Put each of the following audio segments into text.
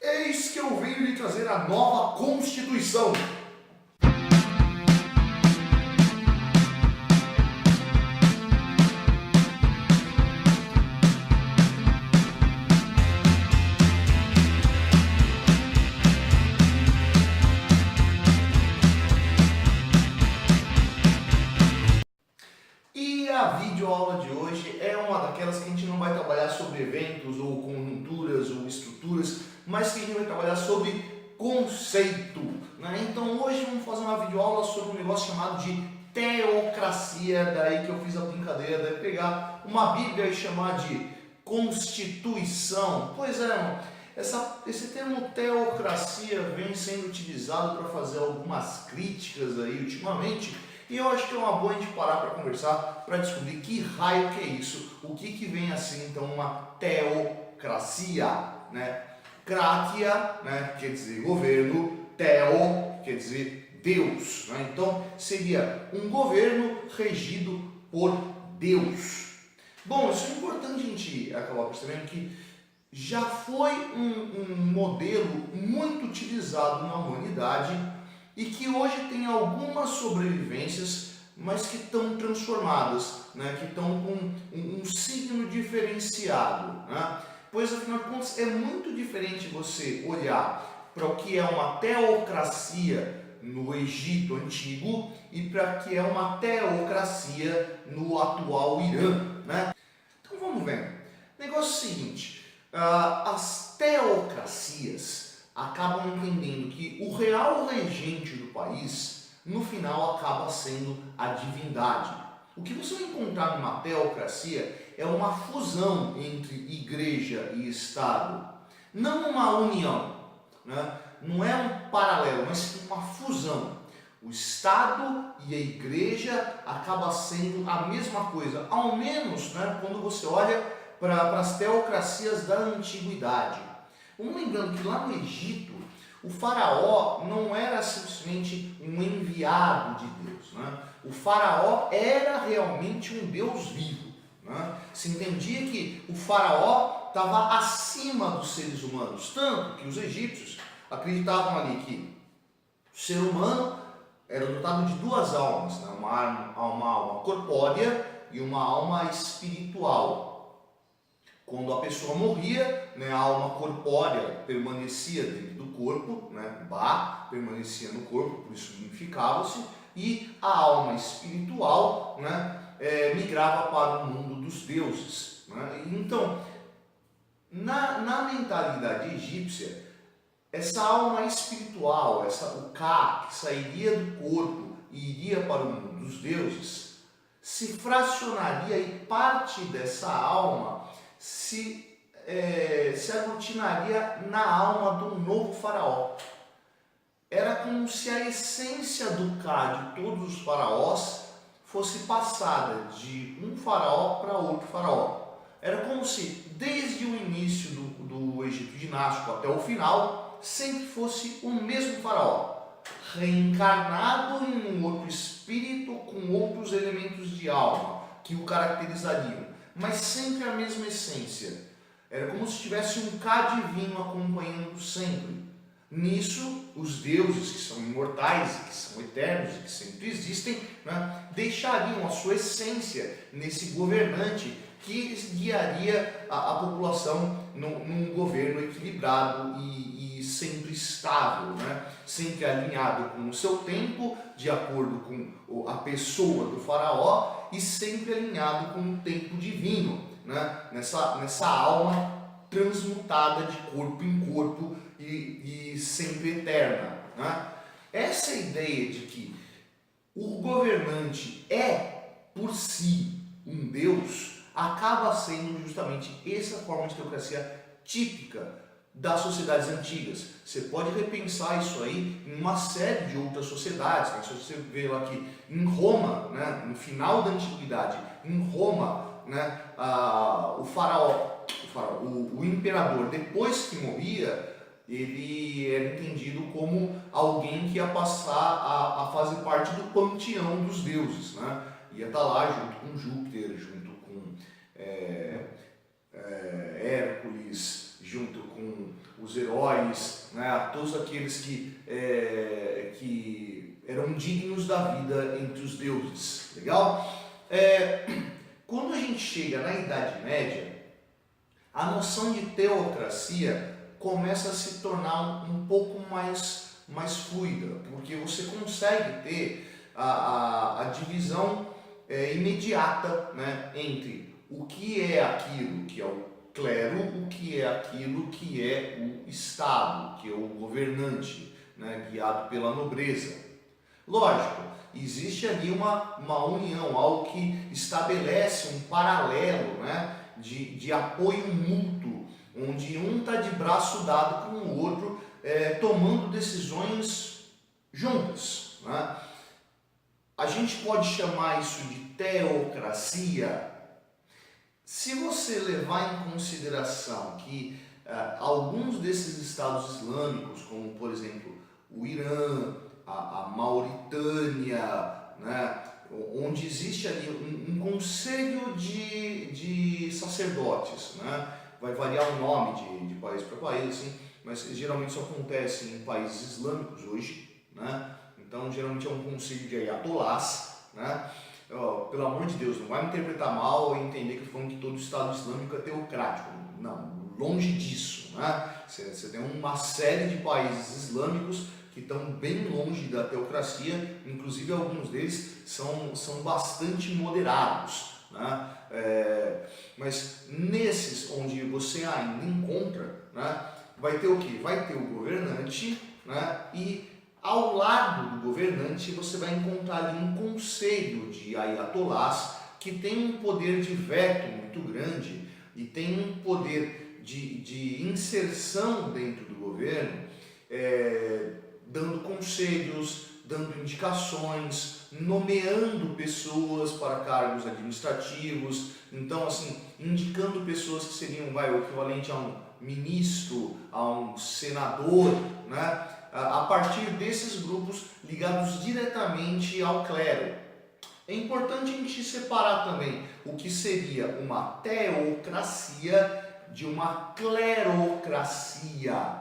Eis que eu venho lhe trazer a nova Constituição. E a videoaula de hoje é uma daquelas que a gente não vai trabalhar sobre eventos ou conjunturas ou estruturas, mas que a gente vai trabalhar sobre conceito, né? Então hoje vamos fazer uma videoaula sobre um negócio chamado de teocracia, daí que eu fiz a brincadeira de pegar uma Bíblia e chamar de Constituição. Pois é, esse termo teocracia vem sendo utilizado para fazer algumas críticas aí ultimamente. E eu acho que é uma boa a gente parar para conversar, para descobrir que raio que é isso, o que vem assim então uma teocracia, né? Kratia, né, quer dizer governo, teo quer dizer Deus, né? Então seria um governo regido por Deus. Bom, isso é importante a gente acabar percebendo que já foi um modelo muito utilizado na humanidade e que hoje tem algumas sobrevivências, mas que estão transformadas, né? Que estão com um signo diferenciado, né? Pois, afinal de contas, é muito diferente você olhar para o que é uma teocracia no Egito Antigo e para o que é uma teocracia no atual Irã, né? Então vamos ver. O negócio é o seguinte, as teocracias acabam entendendo que o real regente do país, no final, acaba sendo a divindade. O que você vai encontrar numa teocracia é uma fusão entre igreja e Estado, não uma união, né? Não é um paralelo, mas uma fusão. O Estado e a igreja acaba sendo a mesma coisa, ao menos, né, quando você olha para as teocracias da antiguidade. Vamos lembrando que lá no Egito, o faraó não era simplesmente um enviado de Deus, né? O faraó era realmente um Deus vivo, né? Se entendia que o faraó estava acima dos seres humanos, tanto que os egípcios acreditavam ali que o ser humano era dotado de duas almas, né? Uma alma corpórea e uma alma espiritual. Quando a pessoa morria, né, a alma corpórea permanecia dentro do corpo, né, permanecia no corpo, por isso unificava-se, e a alma espiritual, né, migrava para o mundo dos deuses, né? Então, na mentalidade egípcia, essa alma espiritual, o Ka, que sairia do corpo e iria para o mundo dos deuses, se fracionaria e parte dessa alma se aglutinaria na alma do novo faraó. Era como se a essência do Ka de todos os faraós fosse passada de um faraó para outro faraó. Era como se, desde o início do Egito dinástico até o final, sempre fosse o mesmo faraó, reencarnado em um outro espírito com outros elementos de alma que o caracterizariam, mas sempre a mesma essência. Era como se tivesse um Ka divino acompanhando sempre. Nisso, os deuses, que são imortais, que são eternos e que sempre existem, né, deixariam a sua essência nesse governante que guiaria a população num governo equilibrado e sempre estável, né? Sempre alinhado com o seu tempo, de acordo com a pessoa do faraó, e sempre alinhado com o tempo divino, né? Nessa alma transmutada de corpo em corpo e sempre eterna, né? Essa ideia de que o governante é, por si, um Deus, acaba sendo justamente essa forma de teocracia típica das sociedades antigas. Você pode repensar isso aí em uma série de outras sociedades, né? Se você vê lá que em Roma, né, no final da antiguidade, em Roma, né, o faraó, o imperador, depois que morria, ele era entendido como alguém que ia passar a fazer parte do panteão dos deuses, né? Ia estar lá junto com Júpiter, junto com Hércules, junto com os heróis, né, a todos aqueles que eram dignos da vida entre os deuses. Legal? Quando a gente chega na Idade Média, a noção de teocracia começa a se tornar um pouco mais fluida, porque você consegue ter a divisão imediata, né, entre o que é aquilo que é o clero, o que é aquilo que é o Estado, que é o governante, né, guiado pela nobreza. Lógico, existe ali uma união, algo que estabelece um paralelo, né, de apoio mútuo, onde um está de braço dado com o outro, tomando decisões juntas, né? A gente pode chamar isso de teocracia. Se você levar em consideração que alguns desses estados islâmicos, como por exemplo o Irã, a Mauritânia, né, onde existe ali um conselho de sacerdotes, né, vai variar o nome de país para país, assim, mas geralmente isso acontece em países islâmicos hoje, né? Então geralmente é um conselho de ayatolás, né? Pelo amor de Deus, não vai me interpretar mal ou entender que falando que todo Estado Islâmico é teocrático. Não, longe disso, né? Você tem uma série de países islâmicos que estão bem longe da teocracia, inclusive alguns deles são bastante moderados, né? Mas nesses onde você ainda encontra, né, vai ter o quê? Vai ter o governante, né, e ao lado do governante você vai encontrar ali um conselho de ayatolás que tem um poder de veto muito grande e tem um poder de inserção dentro do governo, dando conselhos, dando indicações, nomeando pessoas para cargos administrativos, então assim, indicando pessoas que seriam o equivalente a um ministro, a um senador, né? A partir desses grupos ligados diretamente ao clero. É importante a gente separar também o que seria uma teocracia de uma clerocracia.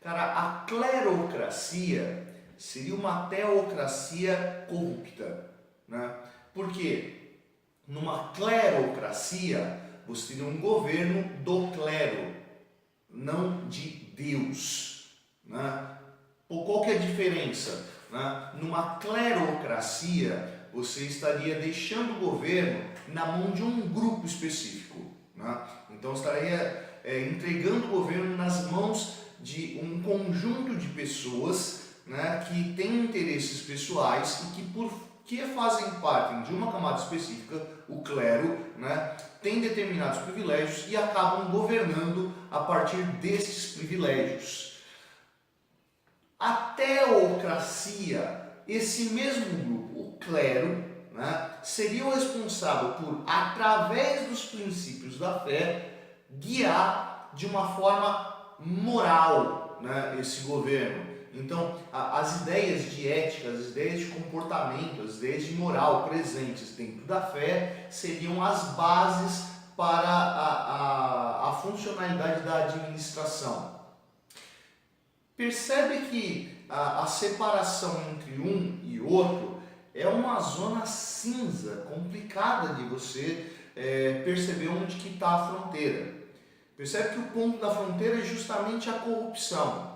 Cara, a clerocracia seria uma teocracia corrupta, né? Porque numa clerocracia você teria um governo do clero, não de Deus, né? Qual que é a diferença, né? Numa clerocracia você estaria deixando o governo na mão de um grupo específico, né? Então estaria entregando o governo nas mãos de um conjunto de pessoas, né, que têm interesses pessoais e que fazem parte de uma camada específica, o clero, né, tem determinados privilégios e acabam governando a partir desses privilégios. A teocracia, esse mesmo grupo, o clero, né, seria o responsável por, através dos princípios da fé, guiar de uma forma moral, né, esse governo. Então, as ideias de ética, as ideias de comportamento, as ideias de moral presentes dentro da fé seriam as bases para a funcionalidade da administração. Percebe que a separação entre um e outro é uma zona cinza, complicada de você perceber onde que está a fronteira. Percebe que o ponto da fronteira é justamente a corrupção.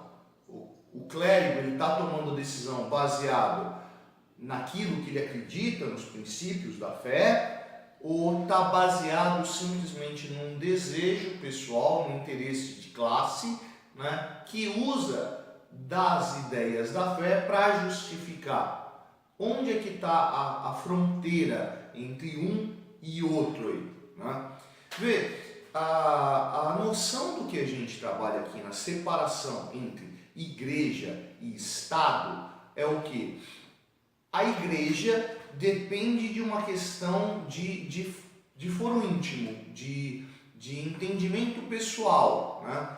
O clérigo está tomando a decisão baseado naquilo que ele acredita, nos princípios da fé, ou está baseado simplesmente num desejo pessoal, num interesse de classe, né, que usa das ideias da fé para justificar. Onde é que está a fronteira entre um e outro aí, né? Vê, a noção do que a gente trabalha aqui na separação entre igreja e Estado é o que? A igreja depende de uma questão de foro íntimo, de entendimento pessoal, né?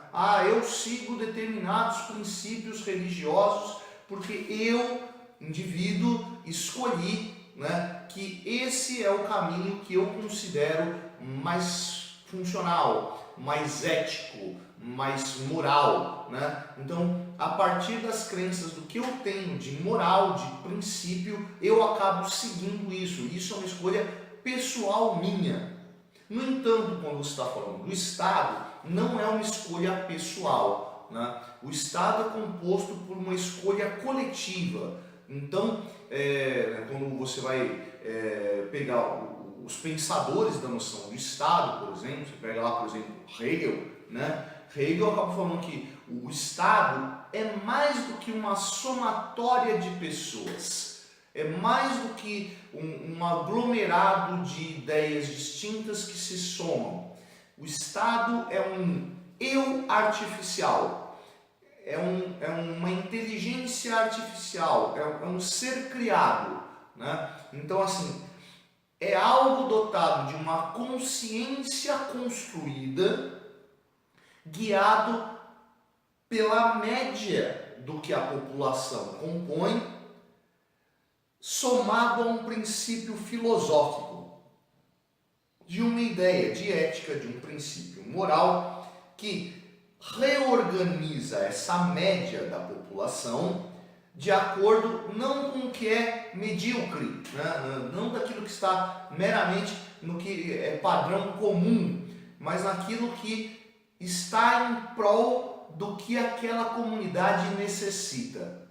Eu sigo determinados princípios religiosos porque eu, indivíduo, escolhi, né, que esse é o caminho que eu considero mais funcional, mais ético, mais moral, né? Então, a partir das crenças do que eu tenho de moral, de princípio, eu acabo seguindo isso. Isso é uma escolha pessoal minha. No entanto, quando você está falando do Estado, não é uma escolha pessoal, né? O Estado é composto por uma escolha coletiva. Então, quando você vai pegar os pensadores da noção do Estado, por exemplo, você pega lá, por exemplo, Hegel, né? Hegel acaba falando que o Estado é mais do que uma somatória de pessoas, é mais do que um aglomerado de ideias distintas que se somam. O Estado é um eu artificial, é uma inteligência artificial, é um ser criado, né? Então, assim, é algo dotado de uma consciência construída, guiado pela média do que a população compõe, somado a um princípio filosófico, de uma ideia de ética, de um princípio moral, que reorganiza essa média da população de acordo não com o que é medíocre, né? Não daquilo que está meramente no que é padrão comum, mas naquilo que está em prol do que aquela comunidade necessita.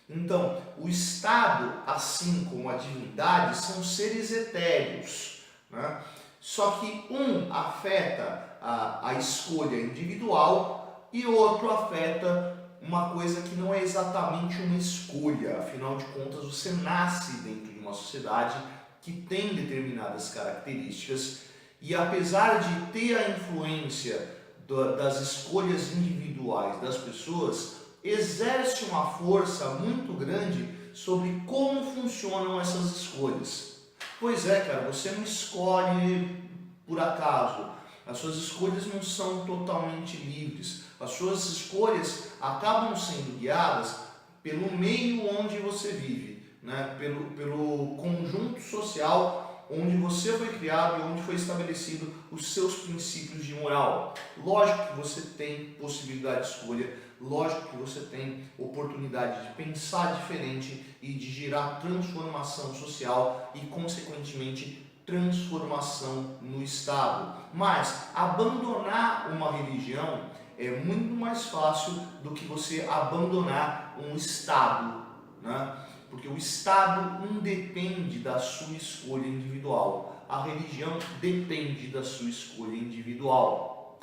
Então, o Estado, assim como a divindade, são seres etéreos, né? Só que um afeta a escolha individual e outro afeta uma coisa que não é exatamente uma escolha. Afinal de contas, você nasce dentro de uma sociedade que tem determinadas características e, apesar de ter a influência das escolhas individuais das pessoas, exerce uma força muito grande sobre como funcionam essas escolhas. Pois é, cara, você não escolhe por acaso. As suas escolhas não são totalmente livres. As suas escolhas acabam sendo guiadas pelo meio onde você vive, né? pelo conjunto social onde você foi criado e onde foi estabelecido os seus princípios de moral. Lógico que você tem possibilidade de escolha, lógico que você tem oportunidade de pensar diferente e de gerar transformação social e, consequentemente, transformação no Estado. Mas abandonar uma religião é muito mais fácil do que você abandonar um Estado, né? Porque o Estado independe da sua escolha individual. A religião depende da sua escolha individual.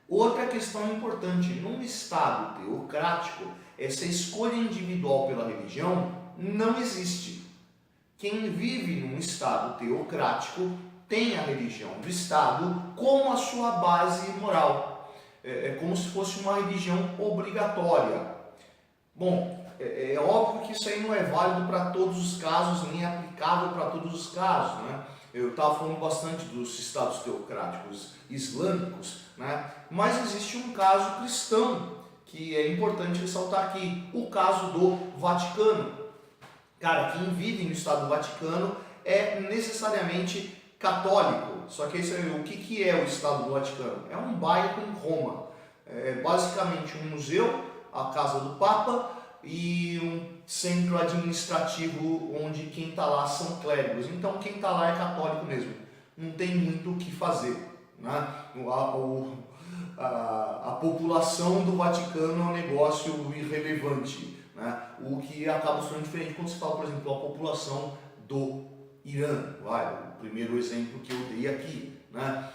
Outra questão importante, num Estado teocrático, essa escolha individual pela religião não existe. Quem vive num Estado teocrático tem a religião do Estado como a sua base moral. É como se fosse uma religião obrigatória. Bom, é óbvio que isso aí não é válido para todos os casos, nem aplicável para todos os casos, né? Eu estava falando bastante dos estados teocráticos islâmicos, né? Mas existe um caso cristão que é importante ressaltar aqui, o caso do Vaticano. Cara, quem vive no Estado do Vaticano é necessariamente católico. Só que o que é o Estado do Vaticano? É um bairro em Roma. É basicamente um museu, a casa do Papa e um centro administrativo onde quem está lá são clérigos. Então quem está lá é católico mesmo. Não tem muito o que fazer, né? A população do Vaticano é um negócio irrelevante, né? O que acaba sendo diferente quando se fala, por exemplo, a população do Irã, o primeiro exemplo que eu dei aqui, né?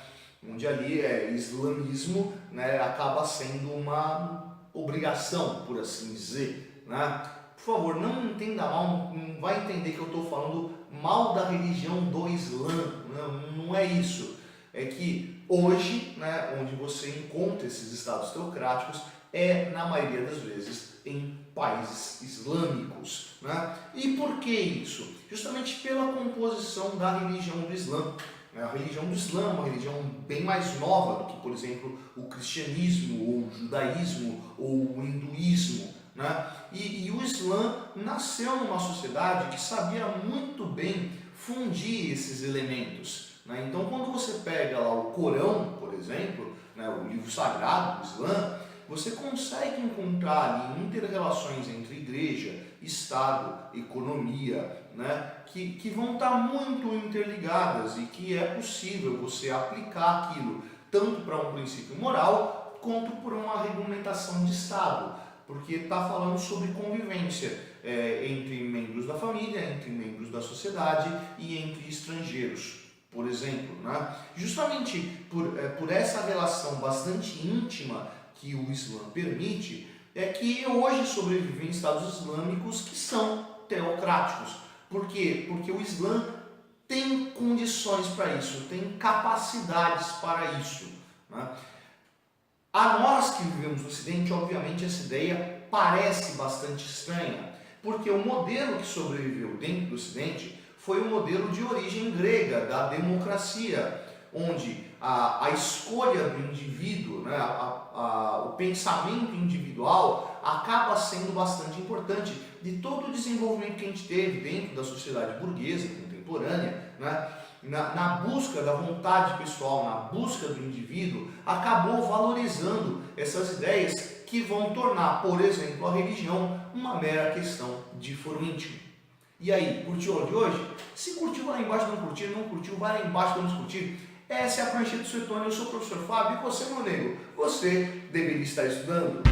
Onde ali islamismo, né, acaba sendo uma obrigação, por assim dizer, né? Por favor, não entenda mal, não vai entender que eu estou falando mal da religião do Islã, não é isso. É que hoje, né, onde você encontra esses estados teocráticos é, na maioria das vezes, em países islâmicos, né? E por que isso? Justamente pela composição da religião do Islã. A religião do Islã é uma religião bem mais nova do que, por exemplo, o cristianismo, ou o judaísmo, ou o hinduísmo, né? E o Islã nasceu numa sociedade que sabia muito bem fundir esses elementos, né? Então, quando você pega lá o Corão, por exemplo, né, o livro sagrado do Islã, você consegue encontrar ali inter-relações entre igreja, Estado, economia, né, que vão estar muito interligadas e que é possível você aplicar aquilo tanto para um princípio moral quanto por uma regulamentação de Estado, porque está falando sobre convivência entre membros da família, entre membros da sociedade e entre estrangeiros, por exemplo, né? Justamente por essa relação bastante íntima que o Islã permite, é que hoje sobrevivem estados islâmicos que são teocráticos. Por quê? Porque o Islã tem condições para isso, tem capacidades para isso, né? A nós que vivemos no Ocidente, obviamente, essa ideia parece bastante estranha, porque o modelo que sobreviveu dentro do Ocidente foi um modelo de origem grega, da democracia, onde a escolha do indivíduo, né, o pensamento individual acaba sendo bastante importante de todo o desenvolvimento que a gente teve dentro da sociedade burguesa contemporânea, né, na busca da vontade pessoal, na busca do indivíduo, acabou valorizando essas ideias que vão tornar, por exemplo, a religião uma mera questão de foro íntimo. E aí, curtiu o de hoje? Se curtiu, vai lá embaixo, não curtiu, não curtiu, vai lá embaixo, vamos curtir. Essa é a prancheta do Suetônio, eu sou o professor Fábio, e você, meu nego, você deveria estar estudando.